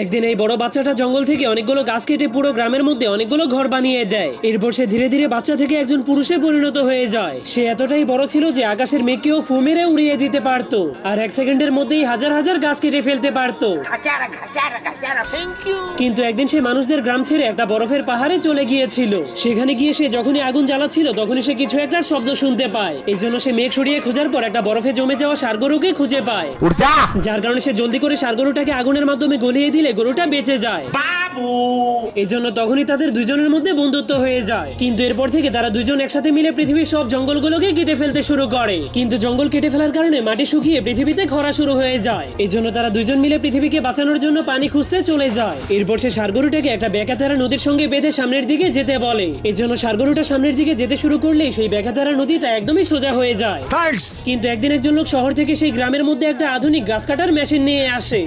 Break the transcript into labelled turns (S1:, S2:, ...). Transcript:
S1: একদিন এই বড় বাচ্চাটা জঙ্গল থেকে অনেকগুলো গাছ কেটে পুরো গ্রামের মধ্যে অনেকগুলো ঘর বানিয়ে দেয়। এরপর সে ধীরে ধীরে বাচ্চা থেকে একজন পুরুষে পরিণত হয়ে যায়। সে এতটাই বড় ছিল যে আকাশের মেঘকেও ফু মেরে উড়িয়ে দিতে পারতো, আর 1 সেকেন্ডের মধ্যেই হাজার হাজার গাছ কেটে ফেলতে পারতো। কিন্তু একদিন সে মানুষদের গ্রাম ছেড়ে একটা বরফের পাহাড়ে চলে গিয়েছিল। সেখানে গিয়ে সে যখনই আগুন জ্বালাচ্ছিল তখনই সে কিছু একটা শব্দ শুনতে পায়। এই জন্য সে মেঘ সরিয়ে খোঁজার পর একটা বরফে জমে যাওয়া ষাঁড় গরুকে খুঁজে পায়, যার কারণে সে জলদি করে ষাঁড় গরুটাকে আগুনের মাধ্যমে গলিয়ে দিলে গরুটা বেঁচে যায়। এই জন্য তখনই তাদের দুজনের মধ্যে বন্ধুত্ব হয়ে যায়। কিন্তু এরপর থেকে তারা দুজন একসাথে মিলে পৃথিবীর সব জঙ্গলগুলোকে কেটে ফেলতে শুরু করে। কিন্তু জঙ্গল কেটে ফেলার কারণে মাটি শুকিয়ে পৃথিবীতে খরা শুরু হয়ে যায়। এই জন্য তারা দুজন মিলে পৃথিবীকে বাঁচানোর জন্য পানি খুঁজতে চলে যায়। এরপর সে ষাঁড় গরুটাকে একটা বেকাতারা নদীর সঙ্গে বেঁধে সামনের দিকে যেতে বলে। এই জন্য ষাঁড় গরুটা সামনের দিকে যেতে শুরু করলেই সেই বেকাতারা নদীটা একদমই সোজা হয়ে যায়। কিন্তু একদিন একজন লোক শহর থেকে সেই গ্রামের মধ্যে একটা আধুনিক গাছ কাটার মেশিন নিয়ে আসে।